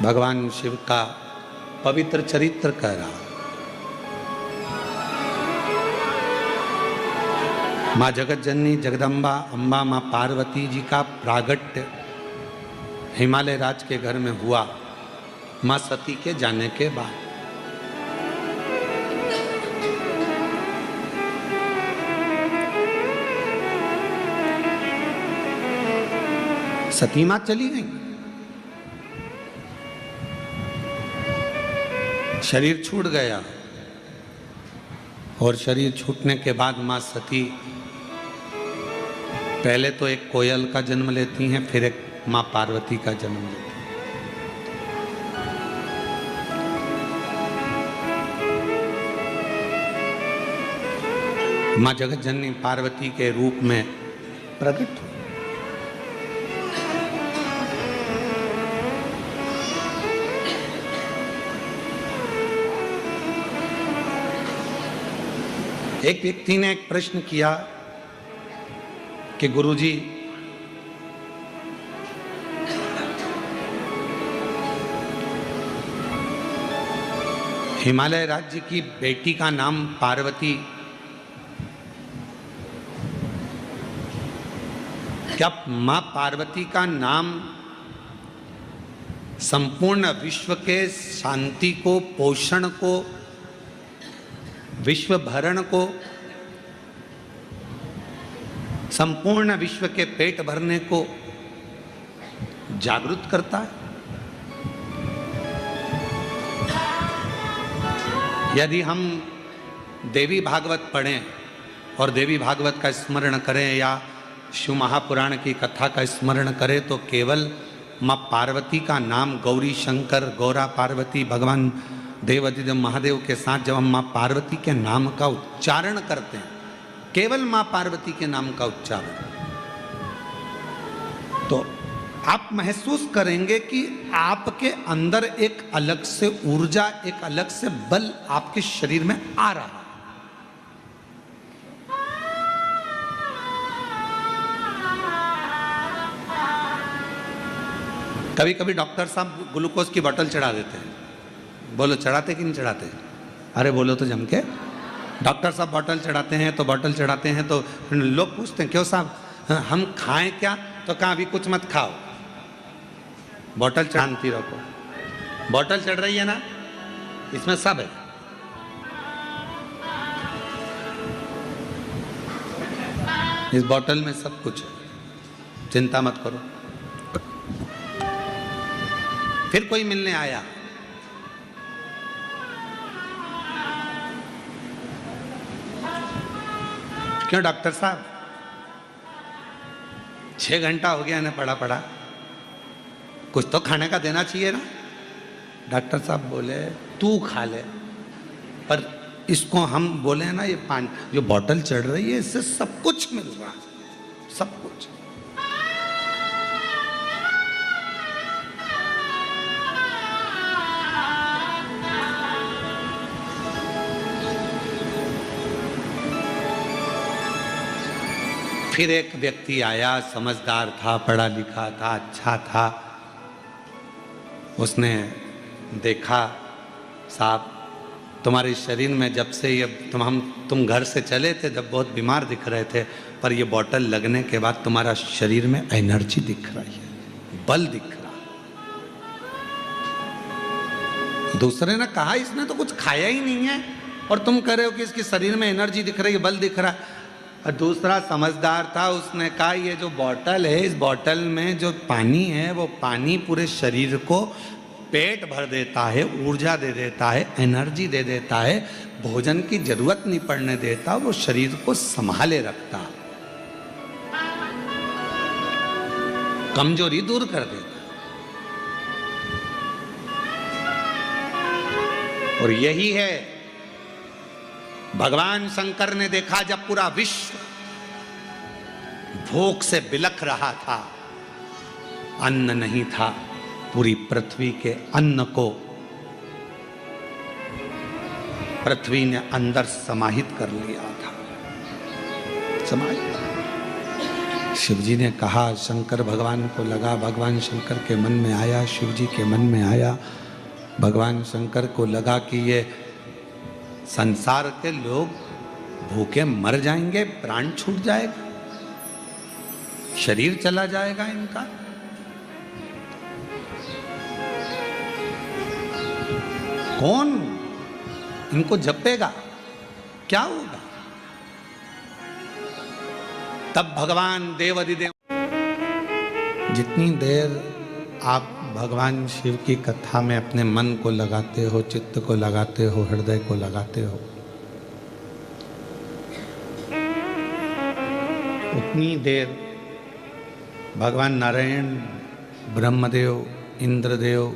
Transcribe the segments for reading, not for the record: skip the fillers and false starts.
भगवान शिव का पवित्र चरित्र कह रहा। माँ जगत जननी जगदम्बा अम्बा माँ पार्वती जी का प्रागट्य हिमालय राज के घर में हुआ माँ सती के जाने के बाद। सती माँ चली गई, शरीर छूट गया और शरीर छूटने के बाद माँ सती पहले तो एक कोयल का जन्म लेती हैं, फिर एक माँ पार्वती का जन्म लेती हैं। माँ जगत जननी पार्वती के रूप में प्रकट हुई। एक व्यक्ति ने एक प्रश्न किया कि गुरुजी, हिमालय राज्य की बेटी का नाम पार्वती, क्या मां पार्वती का नाम संपूर्ण विश्व के शांति को, पोषण को, विश्व भरण को, संपूर्ण विश्व के पेट भरने को जागृत करता है? यदि हम देवी भागवत पढ़ें और देवी भागवत का स्मरण करें या शिव महापुराण की कथा का स्मरण करें तो केवल माँ पार्वती का नाम, गौरी शंकर, गौरा पार्वती, भगवान देवाधिदेव महादेव के साथ जब हम माँ पार्वती के नाम का उच्चारण करते हैं, केवल माँ पार्वती के नाम का उच्चारण, तो आप महसूस करेंगे कि आपके अंदर एक अलग से ऊर्जा, एक अलग से बल आपके शरीर में आ रहा है। कभी कभी डॉक्टर साहब ग्लूकोज की बोतल चढ़ा देते हैं। बोलो चढ़ाते कि नहीं चढ़ाते? अरे बोलो तो जम के। डॉक्टर साहब बोतल चढ़ाते हैं तो लोग पूछते हैं क्यों साहब हम खाएं क्या? तो कहा अभी कुछ मत खाओ, बोतल चढ़ाती रखो। बोतल चढ़ रही है ना, इसमें सब है। इस बोतल में सब कुछ है, चिंता मत करो। फिर कोई मिलने आया, क्यों डॉक्टर साहब 6 घंटा हो गया ना पड़ा, कुछ तो खाने का देना चाहिए ना। डॉक्टर साहब बोले तू खा ले, पर इसको हम बोले ना, ये पानी जो बोतल चढ़ रही है इससे सब कुछ मिल रहा है, सब कुछ। फिर एक व्यक्ति आया, समझदार था, पढ़ा लिखा था, अच्छा था। उसने देखा साहब तुम्हारे शरीर में जब से ये तुम घर से चले थे जब बहुत बीमार दिख रहे थे, पर ये बोतल लगने के बाद तुम्हारा शरीर में एनर्जी दिख रही है, बल दिख रहा। दूसरे ने कहा इसने तो कुछ खाया ही नहीं है और तुम कह रहे हो कि इसके शरीर में एनर्जी दिख रही है, बल दिख रहा है। और दूसरा समझदार था, उसने कहा ये जो बोतल है, इस बोतल में जो पानी है वो पानी पूरे शरीर को पेट भर देता है, ऊर्जा दे देता है, एनर्जी दे देता है, भोजन की जरूरत नहीं पड़ने देता, वो शरीर को संभाले रखता, कमजोरी दूर कर देता। और यही है भगवान शंकर ने देखा जब पूरा विश्व भूख से बिलख रहा था, अन्न नहीं था, पूरी पृथ्वी के अन्न को पृथ्वी ने अंदर समाहित कर लिया था, समाहित। शिव जी ने कहा, शंकर भगवान को लगा, भगवान शंकर के मन में आया, शिव जी के मन में आया। भगवान शंकर को लगा कि ये संसार के लोग भूखे मर जाएंगे, प्राण छूट जाएगा, शरीर चला जाएगा इनका। कौन इनको जपेगा, क्या होगा? तब भगवान देवाधिदेव, जितनी देर आप भगवान शिव की कथा में अपने मन को लगाते हो, चित्त को लगाते हो, हृदय को लगाते हो, उतनी देर भगवान नारायण, ब्रह्मदेव, इंद्रदेव,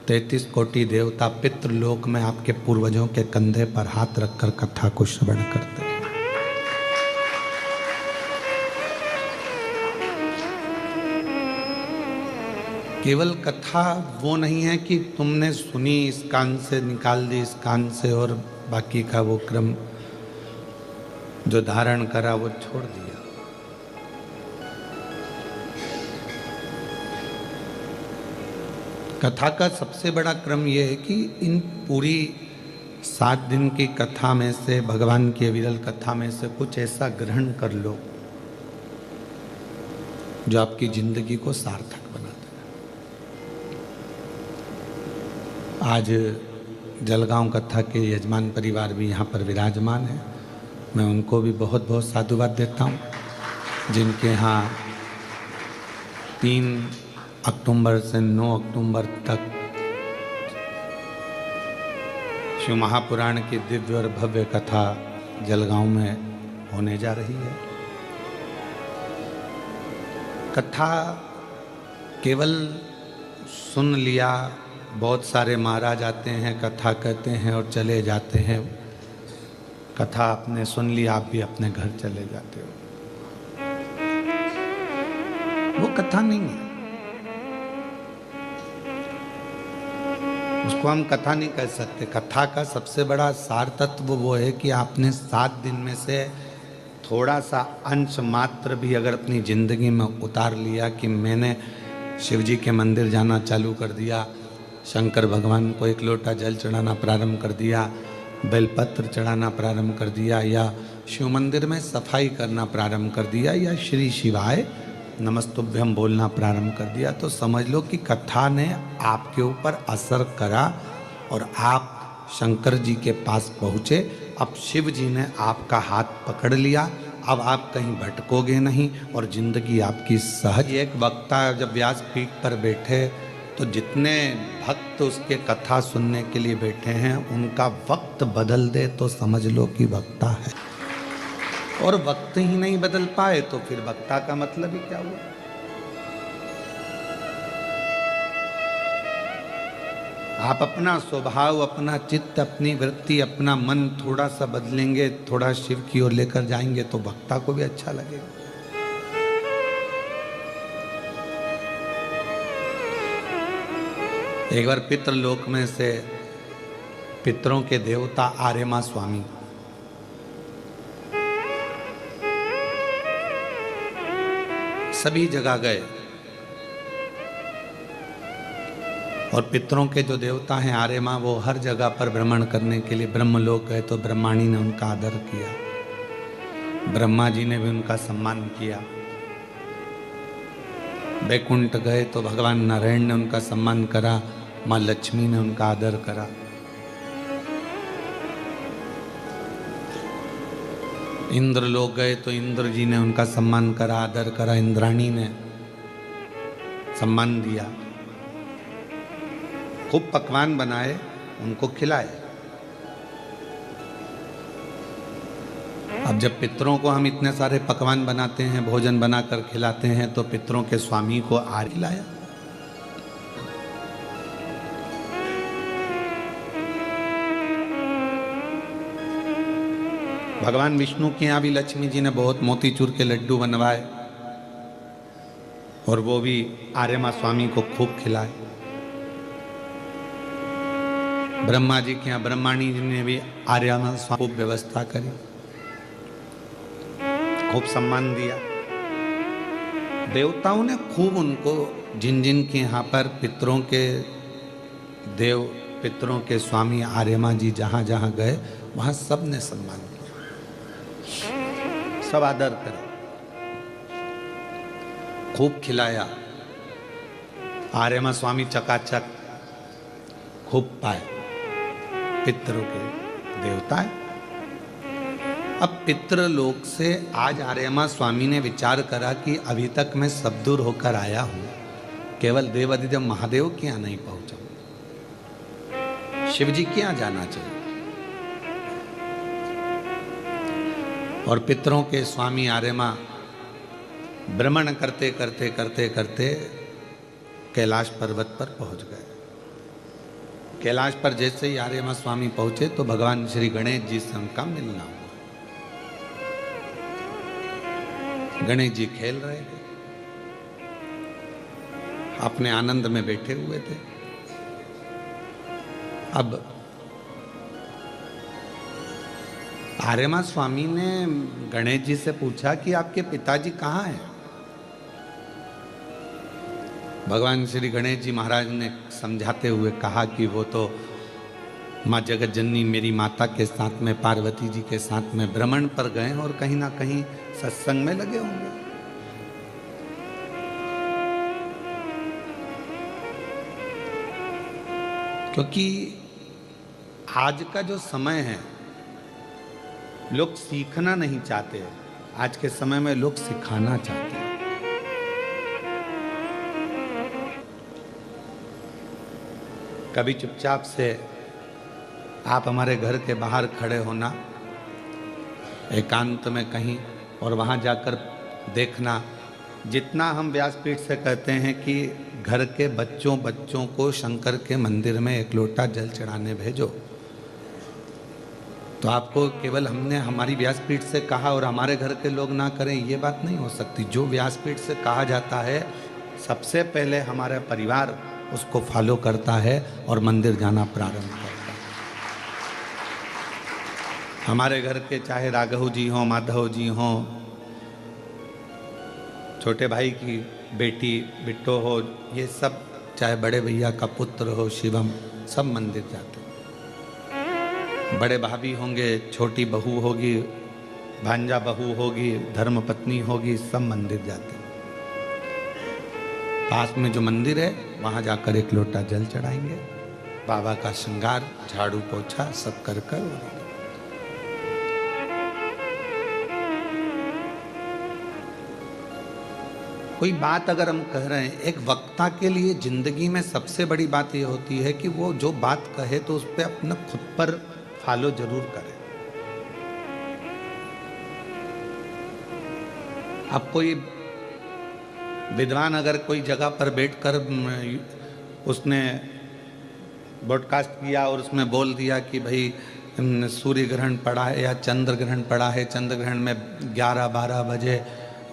33 कोटि देवता पितृलोक में आपके पूर्वजों के कंधे पर हाथ रखकर कथा को श्रवण करते हैं। केवल कथा वो नहीं है कि तुमने सुनी, इस कान से निकाल दी, इस कान से, और बाकी का वो क्रम जो धारण करा वो छोड़ दिया। कथा का सबसे बड़ा क्रम ये है कि इन पूरी 7 दिन की कथा में से, भगवान की विरल कथा में से कुछ ऐसा ग्रहण कर लो जो आपकी जिंदगी को सार्थक बना दे। आज जलगांव कथा के यजमान परिवार भी यहाँ पर विराजमान है। मैं उनको भी बहुत बहुत साधुवाद देता हूँ, जिनके यहाँ 3 अक्टूबर से 9 अक्टूबर तक शिव महापुराण की दिव्य और भव्य कथा जलगांव में होने जा रही है। कथा केवल सुन लिया, बहुत सारे महाराज आते हैं, कथा कहते हैं और चले जाते हैं। कथा आपने सुन ली, आप भी अपने घर चले जाते हो, वो कथा नहीं है। उसको हम कथा नहीं कह सकते। कथा का सबसे बड़ा सार तत्व वो है कि आपने 7 दिन में से थोड़ा सा अंश मात्र भी अगर अपनी जिंदगी में उतार लिया कि मैंने शिव जी के मंदिर जाना चालू कर दिया, शंकर भगवान को 1 लोटा जल चढ़ाना प्रारंभ कर दिया, बेलपत्र चढ़ाना प्रारंभ कर दिया, या शिव मंदिर में सफाई करना प्रारंभ कर दिया, या श्री शिवाय नमस्तुभ्यम बोलना प्रारंभ कर दिया, तो समझ लो कि कथा ने आपके ऊपर असर करा और आप शंकर जी के पास पहुँचे। अब शिव जी ने आपका हाथ पकड़ लिया, अब आप कहीं भटकोगे नहीं और जिंदगी आपकी सहज। एक वक्ता जब व्यासपीठ पर बैठे तो जितने भक्त उसके कथा सुनने के लिए बैठे हैं उनका वक्त बदल दे तो समझ लो कि वक्ता है, और वक्त ही नहीं बदल पाए तो फिर वक्ता का मतलब ही क्या हुआ? आप अपना स्वभाव, अपना चित्त, अपनी वृत्ति, अपना मन थोड़ा सा बदलेंगे, थोड़ा शिव की ओर लेकर जाएंगे तो वक्ता को भी अच्छा लगेगा। एक बार पितृलोक में से पितरों के देवता आर्यमा स्वामी सभी जगह गए, और पितरों के जो देवता हैं आर्यमा, वो हर जगह पर भ्रमण करने के लिए ब्रह्मलोक गए तो ब्रह्माणी ने उनका आदर किया, ब्रह्मा जी ने भी उनका सम्मान किया। वैकुंठ गए तो भगवान नारायण ने उनका सम्मान करा, माँ लक्ष्मी ने उनका आदर करा। इंद्र लोग गए तो इंद्र जी ने उनका सम्मान करा, आदर करा, इंद्राणी ने सम्मान दिया। खूब पकवान बनाए, उनको खिलाए। अब जब पितरों को हम इतने सारे पकवान बनाते हैं, भोजन बनाकर खिलाते हैं, तो पितरों के स्वामी को आर्य खिलाया। भगवान विष्णु के यहाँ भी लक्ष्मी जी ने बहुत मोतीचूर के लड्डू बनवाए और वो भी आर्यमा स्वामी को खूब खिलाए। ब्रह्मा जी के यहाँ ब्रह्माणी जी ने भी आर्यमा स्वामी को व्यवस्था करी, खूब सम्मान दिया। देवताओं ने खूब उनको, जिन जिन के यहाँ पर पितरों के देव, पितरों के स्वामी आर्यमा जी जहाँ जहाँ गए वहाँ सब ने सम्मान किया, सब आदर करे, खूब खिलाया। आर्यमा स्वामी चकाचक खूब पाए, पितरों के देवता है। अब पितृलोक से आज आर्यमा स्वामी ने विचार करा कि अभी तक मैं सब दूर होकर आया हूं, केवल देवाधिदेव महादेव के यहाँ नहीं पहुंचा, शिव जी के यहाँ जाना चाहिए। और पितरों के स्वामी आर्यमा भ्रमण करते करते करते करते कैलाश पर्वत पर पहुंच गए। कैलाश पर जैसे ही आर्यमा स्वामी पहुंचे तो भगवान श्री गणेश जी से उनका मिलना हुआ। गणेश जी खेल रहे थे, अपने आनंद में बैठे हुए थे। अब आर्यमा स्वामी ने गणेश जी से पूछा कि आपके पिताजी कहाँ हैं? भगवान श्री गणेश जी महाराज ने समझाते हुए कहा कि वो तो माँ जगत जननी मेरी माता के साथ में, पार्वती जी के साथ में भ्रमण पर गए और कहीं ना कहीं सत्संग में लगे होंगे। क्योंकि आज का जो समय है, लोग सीखना नहीं चाहते, आज के समय में लोग सिखाना चाहते हैं। कभी चुपचाप से आप हमारे घर के बाहर खड़े होना एकांत में कहीं, और वहाँ जाकर देखना, जितना हम व्यासपीठ से कहते हैं कि घर के बच्चों को शंकर के मंदिर में एक लोटा जल चढ़ाने भेजो, तो आपको केवल हमने हमारी व्यासपीठ से कहा और हमारे घर के लोग ना करें, ये बात नहीं हो सकती। जो व्यासपीठ से कहा जाता है, सबसे पहले हमारा परिवार उसको फॉलो करता है और मंदिर जाना प्रारंभ करता है। हमारे घर के चाहे राघव जी हों, माधव जी हों, छोटे भाई की बेटी बिट्टो हो, ये सब, चाहे बड़े भैया का पुत्र हो शिवम, सब मंदिर जाते हैं। बड़े भाभी होंगे, छोटी बहू होगी, भांजा बहू होगी, धर्म पत्नी होगी, सब मंदिर जाते हैं। पास में जो मंदिर है वहाँ जाकर एक लोटा जल चढ़ाएंगे, बाबा का श्रृंगार, झाड़ू पोछा सब कर कर। कोई बात अगर हम कह रहे हैं, एक वक्ता के लिए जिंदगी में सबसे बड़ी बात यह होती है कि वो जो बात कहे तो उस पर अपना खुद पर फॉलो जरूर करे। अब कोई विद्वान अगर कोई जगह पर बैठकर उसने ब्रॉडकास्ट किया और उसमें बोल दिया कि भाई सूर्य ग्रहण पड़ा है या चंद्र ग्रहण पड़ा है, चंद्र ग्रहण में 11-12 बजे,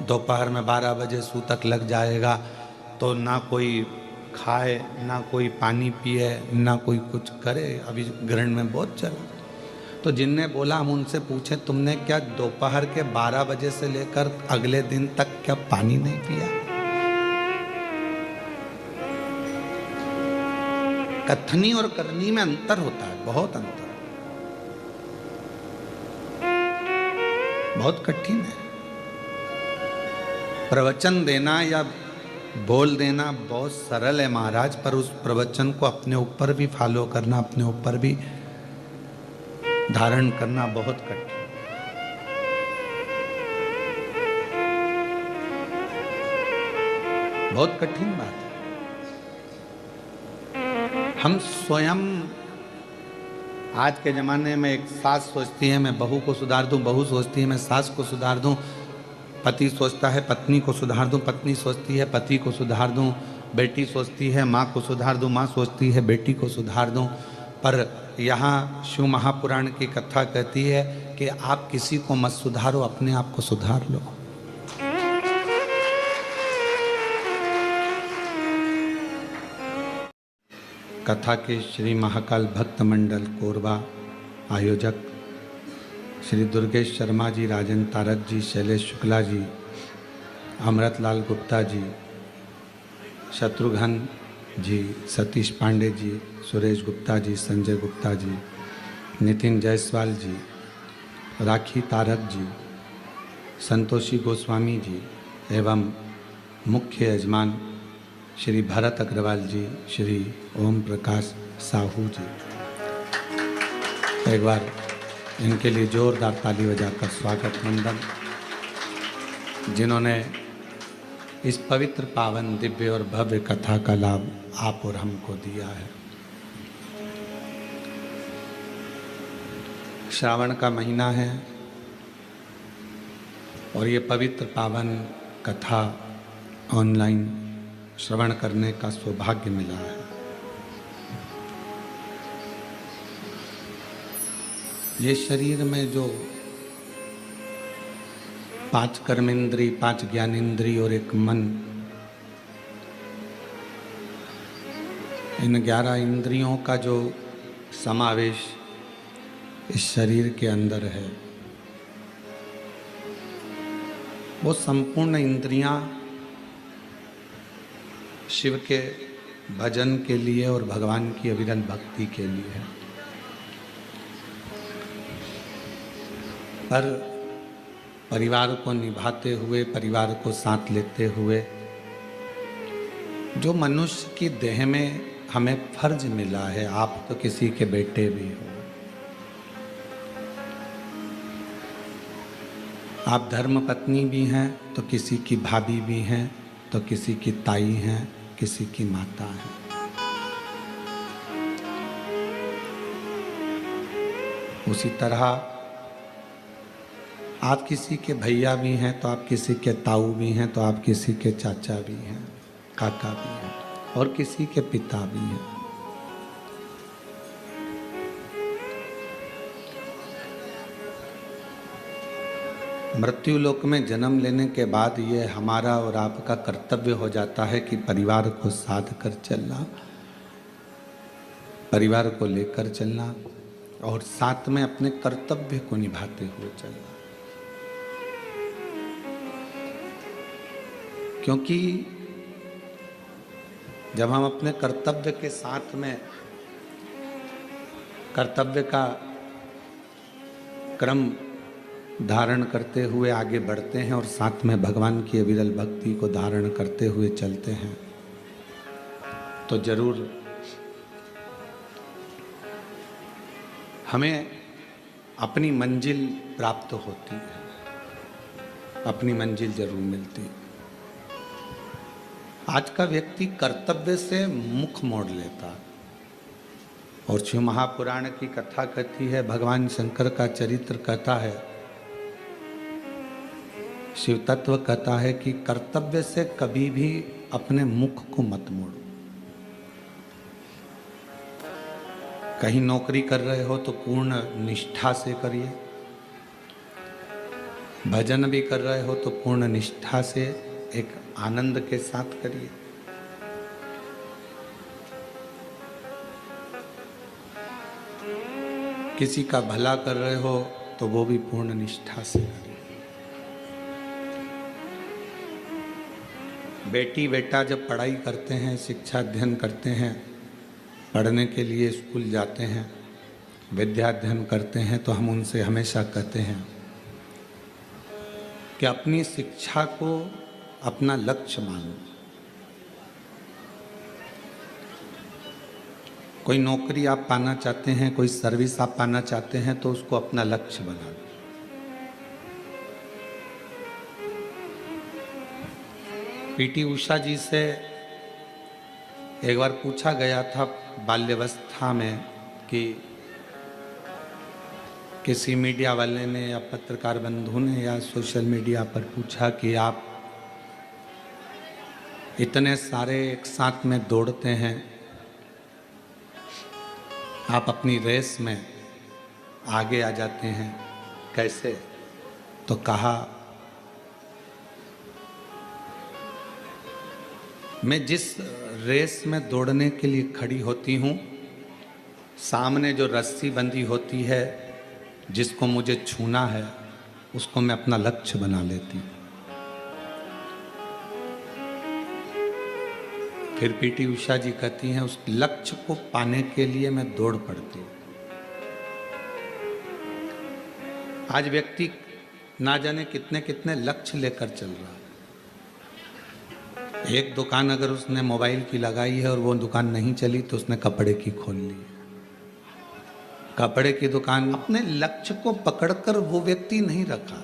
दोपहर में 12 बजे सूतक लग जाएगा, तो ना कोई खाए, ना कोई पानी पिए, ना कोई कुछ करे, अभी ग्रहण में बहुत चला। तो जिनने बोला, हम उनसे पूछे, तुमने क्या दोपहर के 12 बजे से लेकर अगले दिन तक क्या पानी नहीं पिया? कथनी और करनी में अंतर होता है, बहुत अंतर, बहुत कठिन है। प्रवचन देना या बोल देना बहुत सरल है महाराज, पर उस प्रवचन को अपने ऊपर भी फॉलो करना, अपने ऊपर भी धारण करना बहुत कठिन। बहुत कठिन बात है। हम स्वयं आज के जमाने में, एक सास सोचती है मैं बहू को सुधार दूं, बहू सोचती है मैं सास को सुधार दूं, पति सोचता है पत्नी को सुधार दूं, पत्नी सोचती है पति को सुधार दूं, बेटी सोचती है माँ को सुधार दूं, माँ सोचती है बेटी को सुधार दूं। पर यहाँ शिव महापुराण की कथा कहती है कि आप किसी को मत सुधारो, अपने आप को सुधार लो। कथा के श्री महाकाल भक्त मंडल कोरबा आयोजक श्री दुर्गेश शर्मा जी, राजन तारक जी, शैलेश शुक्ला जी, अमृतलाल गुप्ता जी, शत्रुघ्न जी, सतीश पांडे जी, सुरेश गुप्ता जी, संजय गुप्ता जी, नितिन जायसवाल जी, राखी तारक जी, संतोषी गोस्वामी जी एवं मुख्य यजमान श्री भरत अग्रवाल जी, श्री ओम प्रकाश साहू जी। एक बार इनके लिए जोरदार ताली बजाकर स्वागत वंदन, जिन्होंने इस पवित्र पावन दिव्य और भव्य कथा का लाभ आप और हमको दिया है। श्रावण का महीना है और ये पवित्र पावन कथा ऑनलाइन श्रवण करने का सौभाग्य मिला है। ये शरीर में जो 5 कर्मेंद्री, 5 ज्ञानेंद्री और एक मन, इन 11 इंद्रियों का जो समावेश इस शरीर के अंदर है, वो संपूर्ण इंद्रियां शिव के भजन के लिए और भगवान की अविरल भक्ति के लिए है। पर परिवार को निभाते हुए, परिवार को साथ लेते हुए, जो मनुष्य की देह में हमें फर्ज मिला है, आप तो किसी के बेटे भी हो, आप धर्म पत्नी भी हैं तो किसी की भाभी भी हैं, तो किसी की ताई हैं, किसी की माता है। उसी तरह आप किसी के भैया भी हैं तो आप किसी के ताऊ भी हैं, तो आप किसी के चाचा भी हैं, काका भी हैं और किसी के पिता भी हैं। मृत्यु लोक में जन्म लेने के बाद ये हमारा और आपका कर्तव्य हो जाता है कि परिवार को साथ कर चलना, परिवार को लेकर चलना और साथ में अपने कर्तव्य को निभाते हुए चलना। क्योंकि जब हम अपने कर्तव्य के साथ में कर्तव्य का क्रम धारण करते हुए आगे बढ़ते हैं और साथ में भगवान की अविरल भक्ति को धारण करते हुए चलते हैं, तो जरूर हमें अपनी मंजिल प्राप्त होती है, अपनी मंजिल जरूर मिलती है। आज का व्यक्ति कर्तव्य से मुख मोड़ लेता और शिव महापुराण की कथा कहती है, भगवान शंकर का चरित्र कहता है, शिव तत्व कहता है कि कर्तव्य से कभी भी अपने मुख को मत मोड़ो। कहीं नौकरी कर रहे हो तो पूर्ण निष्ठा से करिए, भजन भी कर रहे हो तो पूर्ण निष्ठा से एक आनंद के साथ करिए। किसी का भला कर रहे हो तो वो भी पूर्ण निष्ठा से करिए। बेटी बेटा जब पढ़ाई करते हैं, शिक्षा अध्ययन करते हैं, पढ़ने के लिए स्कूल जाते हैं, विद्या अध्ययन करते हैं, तो हम उनसे हमेशा कहते हैं कि अपनी शिक्षा को अपना लक्ष्य मानो। कोई नौकरी आप पाना चाहते हैं, कोई सर्विस आप पाना चाहते हैं, तो उसको अपना लक्ष्य बना लो। पीटी उषा जी से एक बार पूछा गया था बाल्यावस्था में कि किसी मीडिया वाले ने या पत्रकार बंधु ने या सोशल मीडिया पर पूछा कि आप इतने सारे एक साथ में दौड़ते हैं, आप अपनी रेस में आगे आ जाते हैं, कैसे? तो कहा, मैं जिस रेस में दौड़ने के लिए खड़ी होती हूँ, सामने जो रस्सी बंधी होती है, जिसको मुझे छूना है, उसको मैं अपना लक्ष्य बना लेती हूँ। फिर पीटी उषा जी कहती हैं उस लक्ष्य को पाने के लिए मैं दौड़ पड़ती हूँ। आज व्यक्ति ना जाने कितने कितने लक्ष्य लेकर चल रहा है। एक दुकान अगर उसने मोबाइल की लगाई है और वो दुकान नहीं चली तो उसने कपड़े की खोल ली। कपड़े की दुकान, अपने लक्ष्य को पकड़कर वो व्यक्ति नहीं रखा।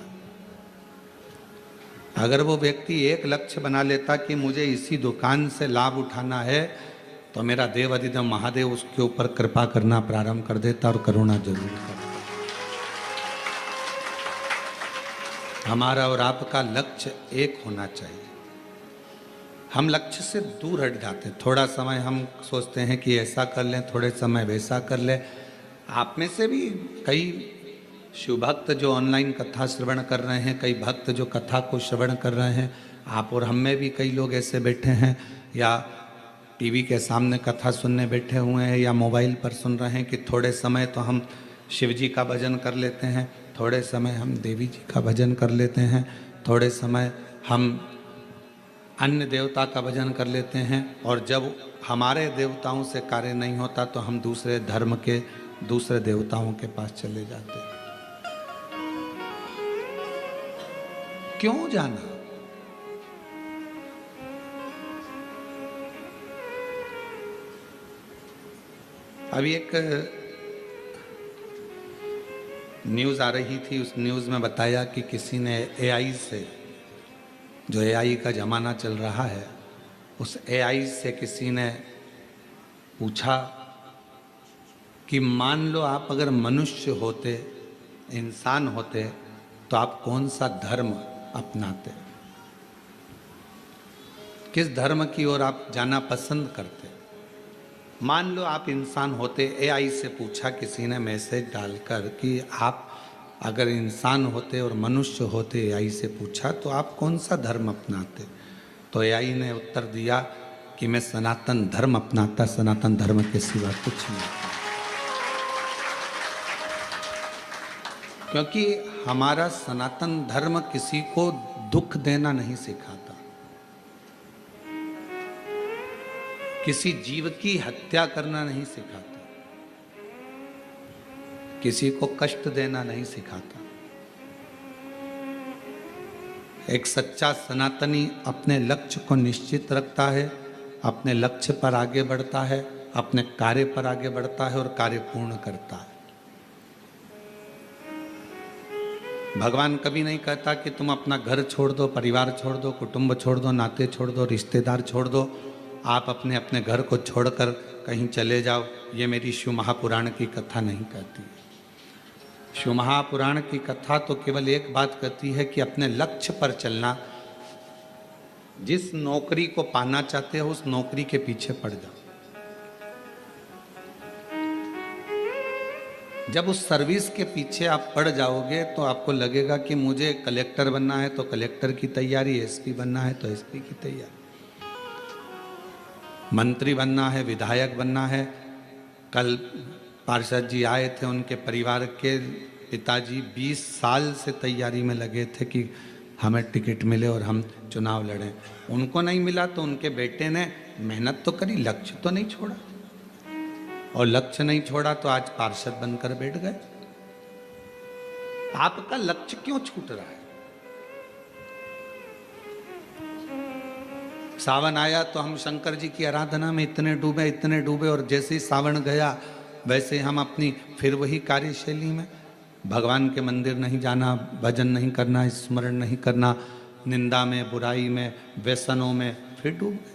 अगर वो व्यक्ति एक लक्ष्य बना लेता कि मुझे इसी दुकान से लाभ उठाना है, तो मेरा देव अधिदेव महादेव उसके ऊपर कृपा करना प्रारंभ कर देता और करुणा जरूर करता। हमारा और आपका लक्ष्य एक होना चाहिए। हम लक्ष्य से दूर हट जाते, थोड़ा समय हम सोचते हैं कि ऐसा कर लें, थोड़े समय वैसा कर लें। आप में से भी कई शिव भक्त जो ऑनलाइन कथा श्रवण कर रहे हैं, कई भक्त जो कथा को श्रवण कर रहे हैं, आप और हम में भी कई लोग ऐसे बैठे हैं या टीवी के सामने कथा सुनने बैठे हुए हैं या मोबाइल पर सुन रहे हैं कि थोड़े समय तो हम शिव जी का भजन कर लेते हैं, थोड़े समय हम देवी जी का भजन कर लेते हैं, थोड़े समय हम अन्य देवता का भजन कर लेते हैं, और जब हमारे देवताओं से कार्य नहीं होता तो हम दूसरे धर्म के दूसरे देवताओं के पास चले जाते हैं। क्यों जाना? अभी एक न्यूज़ आ रही थी, उस न्यूज़ में बताया कि किसी ने एआई से, जो एआई का ज़माना चल रहा है, उस एआई से किसी ने पूछा कि मान लो आप अगर मनुष्य होते, इंसान होते, तो आप कौन सा धर्म अपनाते? किस धर्म की ओर आप जाना पसंद करते? मान लो आप इंसान होते, एआई से पूछा किसी ने मैसेज डालकर कि आप अगर इंसान होते और मनुष्य होते, एआई से पूछा, तो आप कौन सा धर्म अपनाते? तो एआई ने उत्तर दिया कि मैं सनातन धर्म अपनाता, सनातन धर्म के सिवा कुछ नहीं। क्योंकि हमारा सनातन धर्म किसी को दुख देना नहीं सिखाता, किसी जीव की हत्या करना नहीं सिखाता, किसी को कष्ट देना नहीं सिखाता। एक सच्चा सनातनी अपने लक्ष्य को निश्चित रखता है, अपने लक्ष्य पर आगे बढ़ता है, अपने कार्य पर आगे बढ़ता है और कार्य पूर्ण करता है। भगवान कभी नहीं कहता कि तुम अपना घर छोड़ दो, परिवार छोड़ दो, कुटुंब छोड़ दो, नाते छोड़ दो, रिश्तेदार छोड़ दो, आप अपने अपने घर को छोड़कर कहीं चले जाओ। ये मेरी शिव महापुराण की कथा नहीं कहती। शिव महापुराण की कथा तो केवल एक बात कहती है कि अपने लक्ष्य पर चलना। जिस नौकरी को पाना चाहते हो उस नौकरी के पीछे पड़ जाओ। जब उस सर्विस के पीछे आप पड़ जाओगे तो आपको लगेगा कि मुझे कलेक्टर बनना है तो कलेक्टर की तैयारी, एसपी बनना है तो एसपी की तैयारी, मंत्री बनना है, विधायक बनना है। कल पार्षद जी आए थे, उनके परिवार के पिताजी 20 साल से तैयारी में लगे थे कि हमें टिकट मिले और हम चुनाव लड़ें। उनको नहीं मिला तो उनके बेटे ने मेहनत तो करी, लक्ष्य तो नहीं छोड़ा, और लक्ष्य नहीं छोड़ा तो आज पार्षद बनकर बैठ गए। आपका लक्ष्य क्यों छूट रहा है? सावन आया तो हम शंकर जी की आराधना में इतने डूबे, और जैसे ही सावन गया वैसे हम अपनी फिर वही कार्यशैली में, भगवान के मंदिर नहीं जाना, भजन नहीं करना, स्मरण नहीं करना, निंदा में, बुराई में, व्यसनों में फिर डूब गए।